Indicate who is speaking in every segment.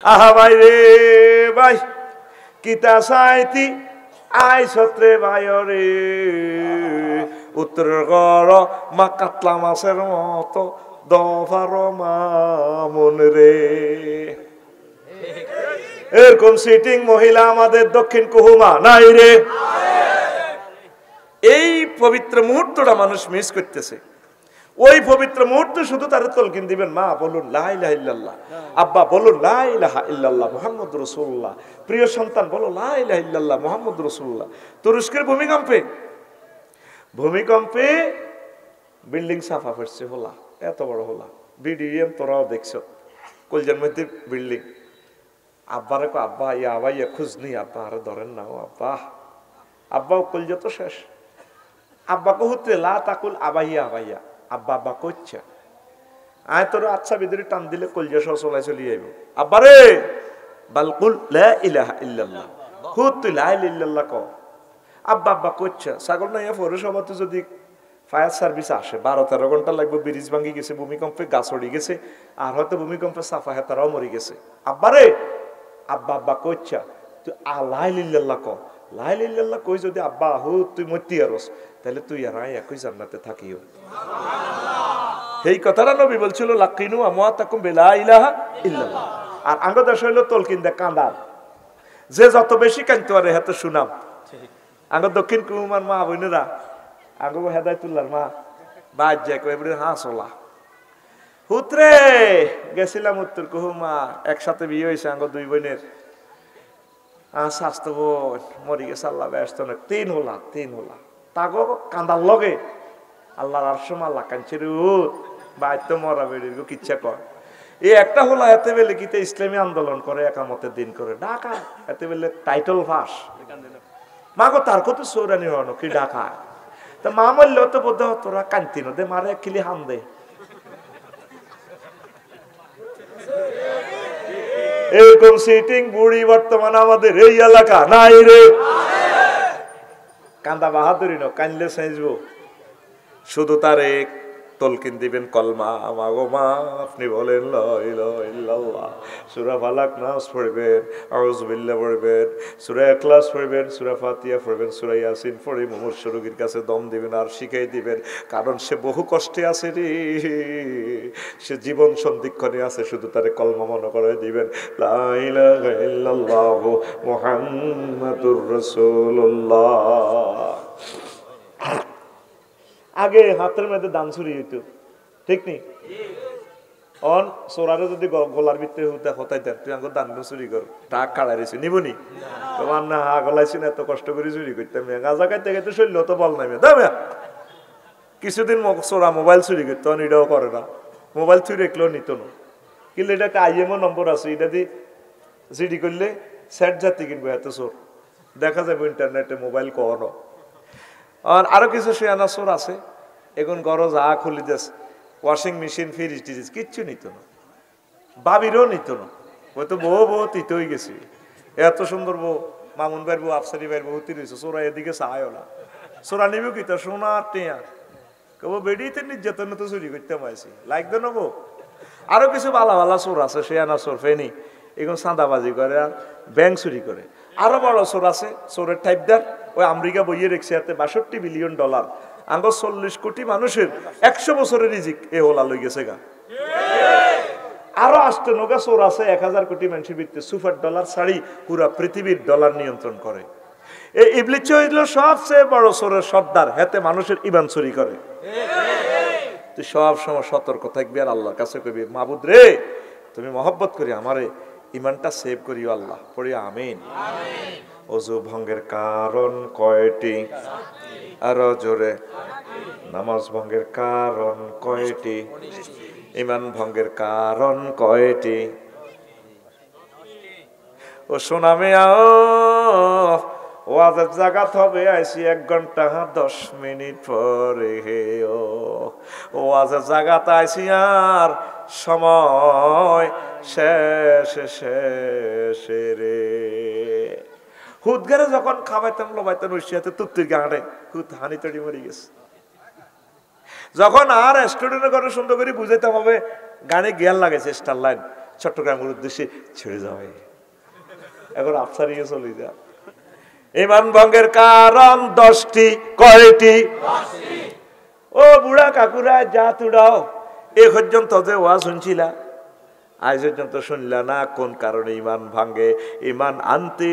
Speaker 1: আহা ভাই রে ভাই কিতা সাইতি আই সত্রে ভাই রে উত্তর গড় মা কাতলা মাছের মতো দফার মামুন রে। এরকম সিটিং মহিলা আমাদের দক্ষিণ কুহুমা নাই রে। এই পবিত্র মুহূর্তটা মানুষ মিস করতেছে। ওই পবিত্র মুহূর্তে শুধু তার তলকিন দিবেন, মা বলুন লা ইলাহা ইল্লাল্লাহ, আব্বা বলুন লা ইলাহা ইল্লাল্লাহ মুহাম্মদুর রাসূলুল্লাহ, প্রিয় সন্তান বলো লা ইলাহা ইল্লাল্লাহ মুহাম্মদুর রাসূলুল্লাহ। তুরস্কের ভূমিকম্পে বিল্ডিং সাফা করছে, হলা এত বড় হলা বিডিএম তোরাও দেখছো, কলজার মধ্যে বিল্ডিং। আব্বারে কো আব্বা ইয়া আবাইয়া খুঁজ নি, আব্বা আরে ধরেন না, ও আব্বা আব্বা কলজা তো শেষ। আব্বা কো হুতে লা তাকুল আবাইয়া আবাইয়া, আব্বা আব্বা করছে আয় তোর আচ্ছা ভিতরে টান দিলে কলজা সহ চলাই চলি আইব। আব্বা রে বালকুল লা ইলাহা ইল্লাল্লাহ, হুত তুই লা ইলাহা ইল্লাল্লাহ ক। আব্বা আব্বা করছে। ছাগল না পৌরসভাতে যদি ফায়ার সার্ভিস আসে 12-13 ঘন্টা লাগবে, ব্রিজ ভাঙ্গি গেছে, ভূমিকম্পে গাছ উড়ি গেছে, আর হয়তো ভূমিকম্পে সাফা হ্যাঁ তারাও মরে গেছে। আব্বা রে আব্বা আব্বা করছে তুই লা ইলাহা ইল্লাল্লাহ ক। লা ইলাহা ইল্লাল্লাহ কই যদি আব্বা হুত তুই মরতি আরস, তাহলে তুই আর আয় একই জান্নাতে থাকিও। এই কথাটা নবী বলছিল লাকিনু আমওয়াতাকুম বিলা ইলাহা ইল্লাল্লাহ। আর আঙ্গ দেশ হইল তলকিন দে কাঁদার, যে যত বেশি কাঁদতে পারে এত সুনাম। আঙ্গ দক্ষিণ কুমার মা বোনেরা, আঙ্গ হেদায়তুল্লাহর মা বাদ যায় এবারে হাসলা হুতরে গেছিলাম উত্তর কুহুমা, একসাথে বিয়ে হয়েছে আঙ্গ দুই বোনের। স্বাস্থ্য বোন মরি গেছে, আল্লাহ ব্যস্ত না, তিন হলা তাগো কান্দার লগে আল্লাহর আরশম আল্লাহ কাঞ্চের বাইতো মরা বেড়ির কিচ্ছা কর। এই একটা হলা এতে বেলে কিতে ইসলামী আন্দোলন করে, একামতের দিন করে ঢাকা, এতে বেলে টাইটল ফাঁস মাগো তার কত সৌরানি হন কি ঢাকা। তা মা মরল তো বোধ তোরা কান্তি দে মারে কিলি হান দে। এরকম সিটিং বুড়ি বর্তমান আমাদের এই এলাকা নাই রে। কান্দা বাহাদুরি নো, কানলে সাইজবো, শুধু তার এক তলকিন দিবেন কলমা মাগো মা, আপনি বলেন লা ইলাহা ইল্লাল্লাহ। সূরা ফালাক নাস পড়বেন, আউযু বিল্লাহ পড়বেন, সূরা ইখলাস পড়বেন, সূরা ফাতিহা পড়বেন, সূরা ইয়াসিন পড়ে মুমূর্ষ রোগীর কাছে দম দিবেন আর শিখাই দিবেন, কারণ সে বহু কষ্টে আছে রে, সে জীবন সন্ধিক্ষণে আছে, শুধু তারে কলমা মনে করে দিবেন লা ইলাহা ইল্লাল্লাহ মুহাম্মাদুর রাসূলুল্লাহ। আগে হাতের মধ্যে দান চুরি হইতো, ঠিক নেই? অন সোরারে যদি গলার ভিতরে হুতে হতাই দেন, তুই আঙ্গুর দান চুরি কর, টাক খাড়াই রয়েছে নিবনি তোমার না, হা গলাইছি না, এত কষ্ট করে চুরি করতাম, গাঁজা খাইতে খাইতে শরীর তো বল নাই দামে। কিছুদিন সোরা মোবাইল চুরি করতো, এটাও করে না, মোবাইল চুরি রেখলেও নিত না, কিন্তু এটা একটা আইএমও নম্বর আছে, এটা দিয়ে জিডি করলে সেট জাতি কিনবো, এত চোর দেখা যাবে ইন্টারনেটে মোবাইল কখনো। আর আরো কিছু শেয়ানা চোর আছে, এখন গরজ আ খুলি দেশ, ওয়াশিং মেশিন, ফ্রিজ টিরিজ কিচ্ছু নিত না, বাবিরও নিত না, হয়তো বউ তিত হয়ে গেছে, এত সুন্দর বউ, মামুন ভাইয়ের বউ, আফসারি ভাইয়ের বউ তিরিছে, চোরা এদিকে চায়ও না, চোরা নিবেও কি তো সোনার টেয়া কবো বেডিতে নির্যাতন তো চুরি করতে পারছি লাগবে না বউ। আরো কিছু বালা বালা চোর আছে, শেয়ানা চোর ফেনি, এখন চাঁদাবাজি করে আর ব্যাংক চুরি করে। আরো বড় চোর আছে, চোরের টাইপদার, ওই আমেরিকা বইয়ে রেখেছে হাতে $62 বিলিয়ন, আঙ্গ 40 কোটি মানুষের 100 বছরের রিজিক এ হোলা লই গেছে গা। আরো আসতে নৌকা চোর আছে 1000 কোটি মানুষের ভিত্তি, সুপার ডলার ছাড়ি পুরা পৃথিবীর ডলার নিয়ন্ত্রণ করে। এই ইবলিস হইল সবচেয়ে বড় চোরের সর্দার, হাতে মানুষের ইমান চুরি করে। তুই সব সময় সতর্ক থাকবি আর আল্লাহর কাছে কইবি, মাবুদ রে তুমি মহব্বত করি আমারে ইমানটা সেভ করিও আল্লাহ, পড়ি আমিন। ওযু ভঙ্গের কারণ কয়টি, আরো জোরে, নামাজ ভঙ্গের কারণ কয়টি, ইমান ভঙ্গের কারণ কয়টি। ও সোনামে আও ওয়াজের জাগাত হবে আইসি 1 ঘন্টা 10 মিনিট পরে, হে ও ওয়াজের জাগাত আইসি আর সময় শেষে রে। হুদগারে যখন খাবাইতাম লবাইতাম রশিয়াতে তুপ্তির গাঁড়ে হুদ হানি তড়ি মরি গেছে। যখন আর স্টুডেন্টের ঘরে সুন্দর করে বুঝাইতাম হবে গানে গিয়ার লাগাইছে স্টার লাইন, চট্টগ্রামের উদ্দেশ্যে ছেড়ে যাবে। এখন আফসারিয়ে চলে যা। ইমান ভঙ্গের কারণ 10টি। কয়টি? ও বুড়া কাকুরা যা তুড়াও, এ পর্যন্ত যে ওয়াজ শুনছিলা, আজ পর্যন্ত শুনলা না কোন কারণে ইমান ভাঙ্গে। ইমান আনতে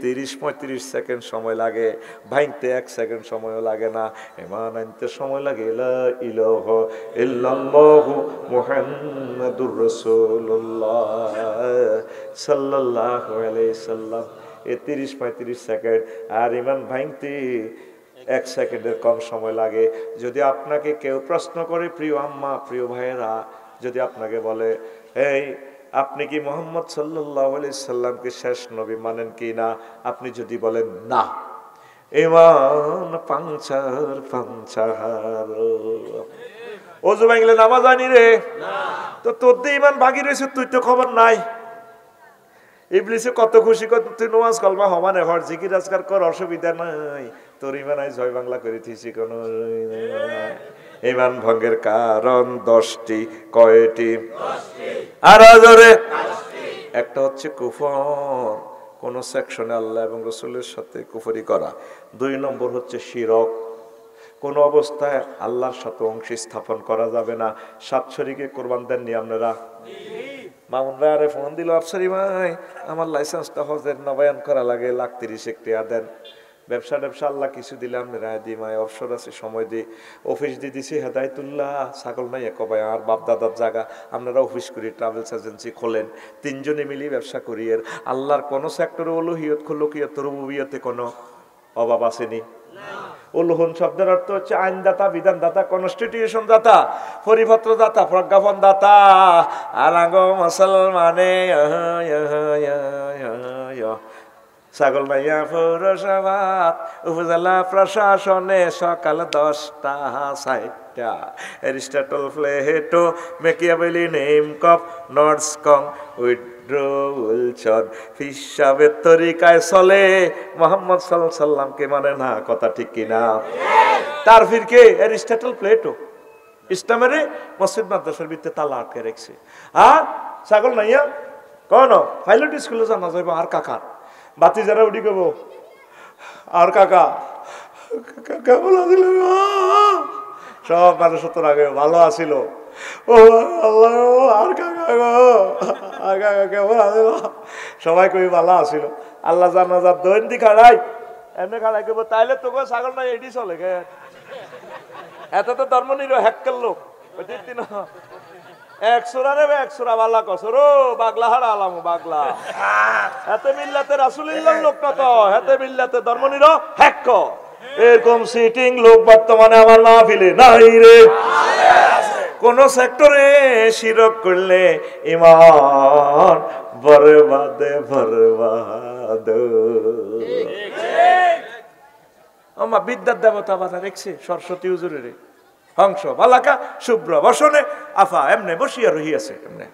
Speaker 1: 30-35 সেকেন্ড সময় লাগে, ভাঙতে 1 সেকেন্ড সময় লাগে না। ইমান আনতে সময় লাগে লা ইলাহা ইল্লাল্লাহু মুহাম্মাদুর রাসূলুল্লাহ সাল্লাল্লাহু আলাইহি সাল্লাম, এ 30-35 সেকেন্ড। আর ইমান ভাঙতে 1 সেকেন্ডের কম সময় লাগে। যদি আপনাকে কেউ প্রশ্ন করে, প্রিয় আম্মা, প্রিয় ভাইয়েরা, যদি আপনাকে বলে, এই আপনি কি মুহাম্মদ সাল্লাল্লাহু আলাইহি সাল্লামকে শেষ নবী মানেন কি না, আপনি যদি বলেন না, ইমান পাঞ্চার। ওযু ভাঙলে নামাজ আনি রে, তো তোর দিয়ে ইমান ভাগি রয়েছে, তুই তো খবর নাই। ইবলিসে কত খুশি কর, তুই নামাজ কলমা হমানে হর, জিকির আজকার কর, অসুবিধা নাই, তোর ইমান আই জয় বাংলা করে থিসি কোন। ইমান ভঙ্গের কারণ 10টি। কয়টি? আর জোরে। একটা হচ্ছে কুফর, কোন সেকশনে আল্লাহ এবং রাসূলের সাথে কুফরি করা। 2 নম্বর হচ্ছে শিরক, কোন অবস্থায় আল্লাহর সাথে অংশী স্থাপন করা যাবে না। 7 শরীকে কোরবান দেননি আপনারা? মামুনরা আরে ফোন দিল, আফসারি ভাই আমার লাইসেন্সটা হজের নবায়ন করা লাগে, 1,30,000 টাকা দেন। ব্যবসা আল্লাহ কিছু দিলে আমি রায় দিই, মায় অবসর আছে সময় দিই। অফিস দিয়ে দিছি হেদায়তুল্লাহ, ছাগল নাই এক ভাই আর বাপ দাদার জায়গা, আপনারা অফিস করি, ট্রাভেলস এজেন্সি খোলেন, 3 জনে মিলিয়ে ব্যবসা করি। এর আল্লাহর কোন সেক্টরে উলুহিয়ত খুলুকিয়ত রুবুবিয়তে কোনো অভাব আসেনি। উলুহন শব্দের অর্থ হচ্ছে আইনদাতা, বিধানদাতা, কনস্টিটিউশন দাতা, পরিপত্র দাতা, প্রজ্ঞাপন দাতা। আলাঙ্গ মুসলমানে ছাগল মাইয়া পৌরসভাত উপজেলা প্রশাসনে সকাল 10:60। এরিস্টটল, প্লেটো, মেকিয়াভেলি, নেমকফ, নর্ডসকং, উইলসন হিসাবের তরিকায় চলে, মুহাম্মদ সাল্লাল্লাহু আলাইহি সাল্লামকে মানে না। কথা ঠিক কিনা? তার ফিরকে এরিস্টটল, প্লেটো ইসলামের মসজিদ মাদ্রাসার ভিতরে তালা আটকে রেখেছে। আর ছাগল মাইয়া কোন পাইলট স্কুলে জানা যাইব, আর কাকার বাতি যারা উঠি গব, আর কাকা কেমন আছিল, সব মানুষ তোর আগে ভালো আছিল। ও আল্লাহ, আর কাকা গো, আর কাকা কেমন আছিল, সবাই কবি ভালো আছিল। আল্লাহ জানা যা দৈনিক খাড়াই এমনি খাড়াই কেব, তাইলে তোকে ছাগল নাই এটি চলে গে। এত তো ধর্ম নির হ্যাক্কের লোক, একশোরা নেবে, একশোরা বাল্লা কসর বাগলা হারা আলামু বাগলা। হাতে মিল্লাতে রাসূলুল্লাহর লোক কত, হাতে মিল্লাতে ধর্ম নির হ্যাক্ক। এরকম সিটিং লোক বর্তমানে আমার মাহফিলে নাই রে। কোন সেক্টরে শিরক করলে ইমান বরবাদে বরবাদ। আমার বিদ্যার দেবতা বাধা রেখছে সরস্বতী হুজুরের হংস বালাকা শুভ্র বসনে আফা এমনে বসিয়া রহিয়াছে। এমনে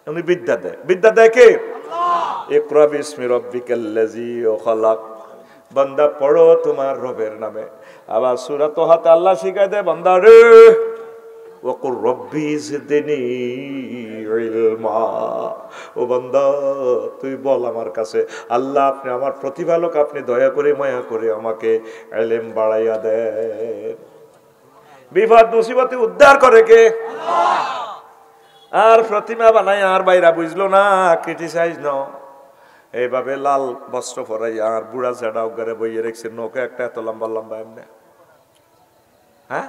Speaker 1: উনি বিদ্যা দেয়। বিদ্যা দেয় কে? ইকরা বিসমি রাব্বিকাল্লাযী খালাক। বান্দা পড়ো তোমার রবের নামে। আবার সূরা তোহাতে আল্লাহ শিখায় দেয়, বান্দা রে ওয়াকুর রব্বি জিদনি ইলমা। ও বান্দা তুই বল আমার কাছে, আল্লাহ আপনি আমার প্রতিপালক, আপনি দয়া করে মায়া করে আমাকে ইলম বাড়াইয়া দেন। বিপদ মুসিবতে উদ্ধার করে কে? আল্লাহ। আর প্রতিমা বানাই আর বাইরা বুঝলো না, ক্রিটিসাইজ ন, এইভাবে লাল বস্ত্র পরাই আর বুড়া ঝাড়া উগারে বইয়ে রেখছে, নৌকা একটা এত লম্বা লম্বা এমনি। হ্যাঁ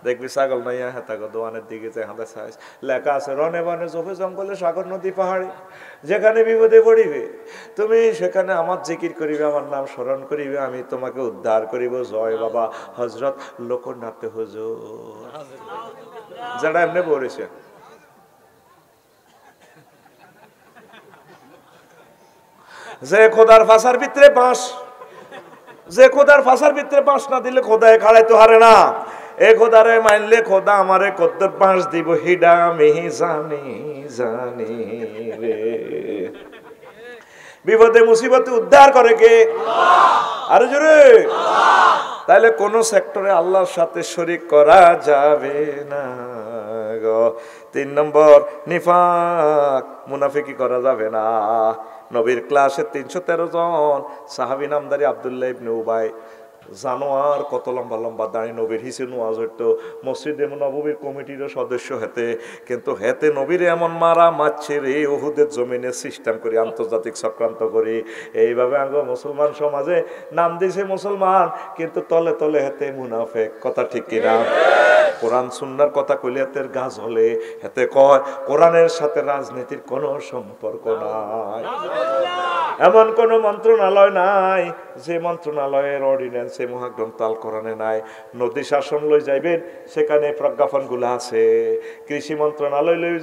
Speaker 1: দেখবি ছাগল নাইয়া হেতাগো দোয়ানের দিকে যে হাতে সাইজ লেখা আছে, রনে বনে জোফে জঙ্গলে সাগর নদী পাহাড়ে যেখানে বিপদে পড়িবে তুমি সেখানে আমার জিকির করিবে, আমার নাম স্মরণ করিবে, আমি তোমাকে উদ্ধার করিব। জয় বাবা হযরত লোকনাথ হুজুর। যারা এমনি পড়েছে যে খোদার ফাঁসার ভিতরে বাঁশ, যে খোদার ফাঁসার ভিতরে বাঁশ না দিলে খোদায় খাড়াইতে হারে না। এ খোদারে মানলে খোদা আমারে কত বাঁশ দিব, হিডা মিহি জানি জানি রে। বিপদে মুসিবতে উদ্ধার করে কে? আল্লাহ। আরে জোরে আল্লাহ। তাহলে কোন সেক্টরে আল্লাহর সাথে শরীক করা যাবে না 3 নম্বর নিফাক, মুনাফিকি করা যাবে না। নবীর ক্লাসে 313 জন সাহাবী নামদারি আব্দুল্লাহ ইবনে উবাই, জানোয়ার কত লম্বা লম্বা দাঁড়ি, নবীর হিসেবে ওয়াজ হইতো, মসজিদে নববীর কমিটির সদস্য হেতে, কিন্তু হেতে নবীর এমন মারা মারছে রে উহুদের জমিনে সিস্টেম করি, আন্তর্জাতিক চক্রান্ত করি। এইভাবে আঙ্গ মুসলমান সমাজে নাম দিয়েছে মুসলমান, কিন্তু তলে তলে হেতে মুনাফেক। কথা ঠিক কিনা? কোরআন সুন্নাহর কথা কইলে হেতের গাছ হলে হেতে কয় কোরআনের সাথে রাজনীতির কোনো সম্পর্ক নাই। এমন কোন মন্ত্রণালয় নাই যে মন্ত্রণালয়ের অর্ডিন্যান্সে মহাগ্রন্থ আল কোরআনে নাই। নদী শাসন লই যাইবেন, সেখানে প্রজ্ঞাপনগুলো আছে। কৃষি মন্ত্রণালয় লই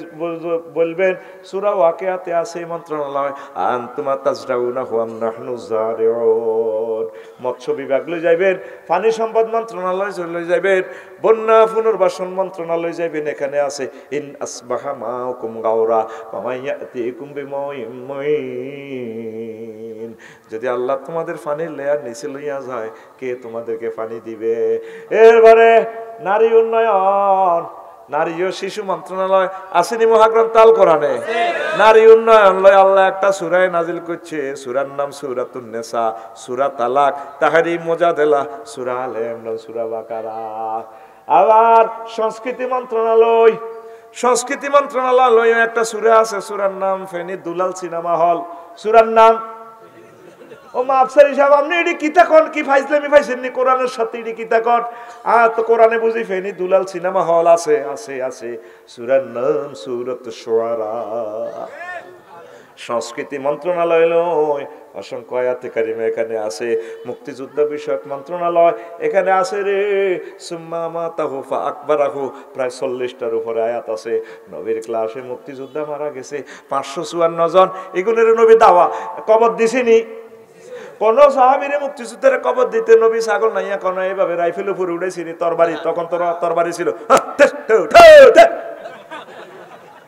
Speaker 1: বলবেন, সূরা ওয়াকিয়াতে আছে মন্ত্রণালয়, আনতুমা তাজরাউনা হুয়াম নাহনু জারিউন। মৎস্য বিভাগ লই যাইবেন, পানি সম্পদ মন্ত্রণালয় লই যাইবেন, বন্যা পুনর্বাসন মন্ত্রণালয় যাইবেন, এখানে আছে ইন আসবাহা মাউকুম গাওরা ওয়ামাইয়াতিকুম বিমাইন। যদি আল্লাহ তোমাদের পানির লেয়ার নিচে লইয়া যায়, কে তোমাদেরকে পানি দিবে? এরপরে নারী উন্নয়ন, নারী ও শিশু মন্ত্রণালয় আসেনি মহাগ্রন্থ আল কোরআনে? নারী উন্নয়ন লয় আল্লাহ একটা সূরা নাজিল করছে, সূরার নাম সূরাতুন নিসা, সূরা তালাক, তাহরিম মুজাদালা, সূরা আলে ইমরান, সূরা বাকারা। আবার সংস্কৃতি মন্ত্রণালয়, সংস্কৃতি মন্ত্রণালয় একটা সূরা আছে, সূরার নাম ফেনী দুলাল সিনেমা হল, সূরার নাম ও মাফসারি সাহেব আপনি এটি কিতা কোন কি ফাইজলামি পাইছেননি কোরআনের সাথে? এটি কিতা কোন? তো কোরআনে বুঝি ফেনী দুলাল সিনেমা হল আছে? আছে আছে, সূরার নাম সূরাত শুআরা। সংস্কৃতি মন্ত্রণালয় লয় অসংখ্য আয়াতে কারিমা এখানে আছে। মুক্তিযুদ্ধ বিষয়ক মন্ত্রণালয় এখানে আছে রে, সুম্মা মাতাহু ফা আকবারাহু, প্রায় 40টার উপরে আয়াত আছে। নবীর ক্লাসে মুক্তিযোদ্ধা মারা গেছে 554 জন, এগুলোর নবী দাওয়া কবর দিছেনি? কোন সাহাবীরে মুক্তিযুদ্ধের কবর দিতে নবী ছাগল নাইয়া কোন এইভাবে রাইফেল উপরে উড়েছিনি, তরবারি, তখন তো তরবারি ছিল।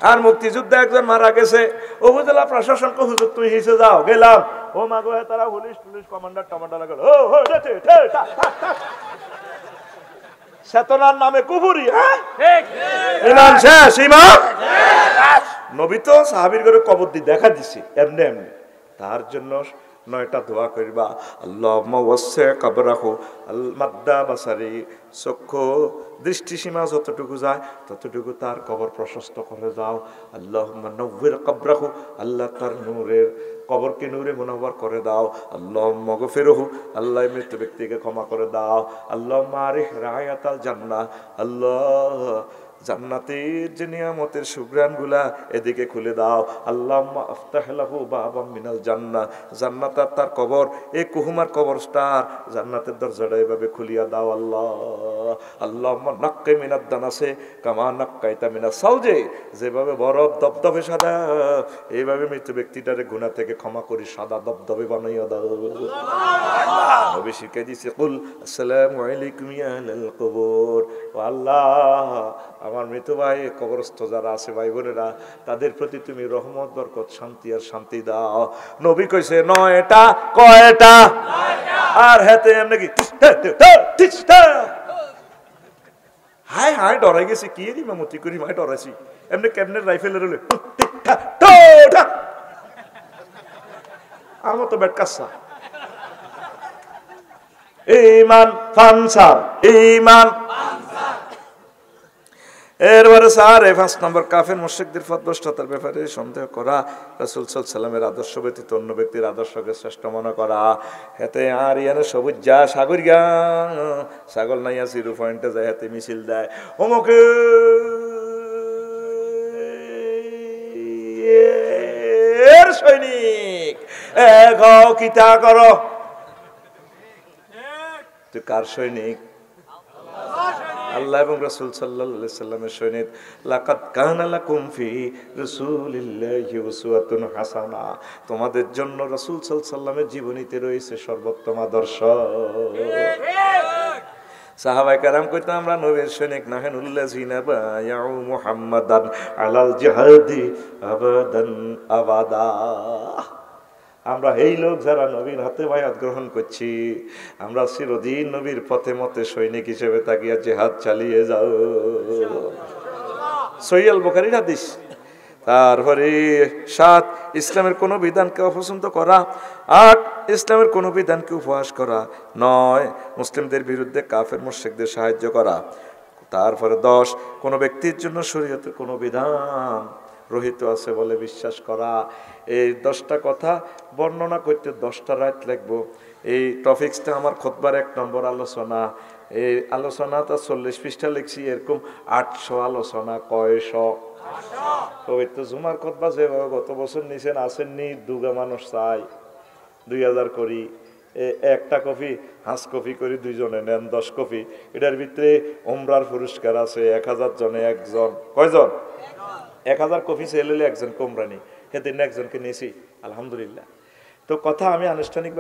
Speaker 1: আর মুক্তিযুদ্ধে একজন মারা গেছে, উপজেলা প্রশাসনকে হুজুর তুমি হিসে যাও, গেলাম, ও মাগো তারা পুলিশ পুলিশ কমান্ডার টমান্ডার লাগলো, চেতনার নামে কুফুরি। ইমান শেষ, ইমান। নবী তো সাহাবীর ঘরে কবর দিয়ে দেখা দিছি এমনি এমনি। তার জন্য 9টা দোয়া করবা, আল্লাহুম্মা ওয়াসসি কবরাহু আল মাদ্দা বাসারি, চক্ষু দৃষ্টিসীমা যতটুকু যায় ততটুকু তার কবর প্রশস্ত করে যাও। আল্লাহুম্মা নওয়ির কবরাহু, আল্লাহ তার নূরের কবরকে নূরে মুনাওয়ার করে দাও। আল্লাহুম্মা গফিরহু, আল্লাহ মৃত ব্যক্তিকে ক্ষমা করে দাও। আল্লাহুম্মা আরিহ রায়াতাল জান্নাহ, আল্লাহ জান্নাতের যে নিয়ামতের সুঘ্রাণগুলা এদিকে খুলে দাও। আল্লাহুম্মা আফতাহ লাহু বাবাম মিনাল জান্নাহ, জান্নাত আর তার কবর, এই কুহুমার কবরস্টার জান্নাতের দরজাটা এভাবে খুলিয়া দাও আল্লাহ। আল্লাহুম্মা নাক্কি মিনাদ দানাসে কামা নাক্কাইতা মিনাস সালজে, যেভাবে বরফ দবদবে সাদা, এইভাবে মৃত ব্যক্তিটারে গুনাহ থেকে ক্ষমা করি সাদা দবদবে বানাইয়া দাও। নবী শিখাই দিয়েছে, কুল আসসালামু আলাইকুম ইয়া আহলাল কবর, ও আল্লাহ আমার মৃত ভাই কবরস্থ যারা আছে ভাই বোনেরা, তাদের প্রতি তুমি রহমত বরকত শান্তি আর শান্তি দাও। নবী কইছে 9টা, কয়টা? আর হেতে এমনি কি হাই হাই ডরাই গেছি, কি রে মামতি করি মাই ডরাইছি, এমনি কেমনে রাইফেলের হলে আমার তো বেট কাচ্চা। ঈমান ফানসার, ঈমান। এরপরে 5 নম্বর কাফের মুশরিকদের পথভ্রষ্টতার ব্যাপারে সন্দেহ করা, রাসূল সাল্লাল্লাহু আলাইহি ওয়াসাল্লামের আদর্শ ব্যতীত অন্য ব্যক্তির আদর্শকে শ্রেষ্ঠ মনে করা। হেতে আর ইয়ানে সবুজ যা সাগর গা ছাগল নাইয়া 0 পয়েন্টে যায়, হাতে মিছিল দেয়, অমুকে এর সৈনিক এগাও কিতা করো, তুই কার সৈনিক? আল্লাহ এবং রাসূল সাল্লাল্লাহু আলাইহি সাল্লামের সৈনিক। লাকাদ কানা লাকুম ফি রাসূলিল্লাহি উসওয়াতুন হাসানা, তোমাদের জন্য রাসূল সাল্লাল্লাহু আলাইহি সাল্লামের জীবনীতে রয়েছে সর্বোত্তম আদর্শ। সাহাবায়ে কেরাম কইতো আমরা নবীর সৈনিক, নাহানুল্লাযিনা বায়াউ মুহাম্মাদান আলাল জিহাদি আবাদান আবাদা, আমরা এই লোক যারা নবীর হাতে বায়াত গ্রহণ করছি, আমরা চিরদিন নবীর পথে মতে সৈনিক হিসেবে তাকিয়া জিহাদ চালিয়ে যাও। সহিহ আল বুখারীর হাদিস। তারপরে 7 ইসলামের কোনো বিধানকে অপছন্দ করা, 8 ইসলামের কোনো বিধানকে উপহাস করা, 9 মুসলিমদের বিরুদ্ধে কাফের মুশরিকদের সাহায্য করা। তারপরে 10 কোনো ব্যক্তির জন্য শরীয়তের কোনো বিধান রহিত আছে বলে বিশ্বাস করা। এই 10টা কথা বর্ণনা করতে 10টা রাত লাগবো। এই টপিক্সটা আমার খুতবার 1 নম্বর আলোচনা। এই আলোচনাটা 40 পৃষ্ঠা লিখছি, এরকম 800 আলোচনা। কয়শো? পবিত্র জুমার খুতবা যে গত বছর নিছেন আসেননি, দুগা মানুষ চাই 2000 করি, একটা কপি হাঁস কপি করি, 2 জনে নেন 10 কপি। এটার ভিতরে উমরার পুরস্কার আছে 1000 জনে একজন। কয়জন? 1000 কপি ছেলে একজন কোমরানি, সেদিন একজনকে নিয়েছি, আলহামদুলিল্লাহ। তো কথা আমি আনুষ্ঠানিক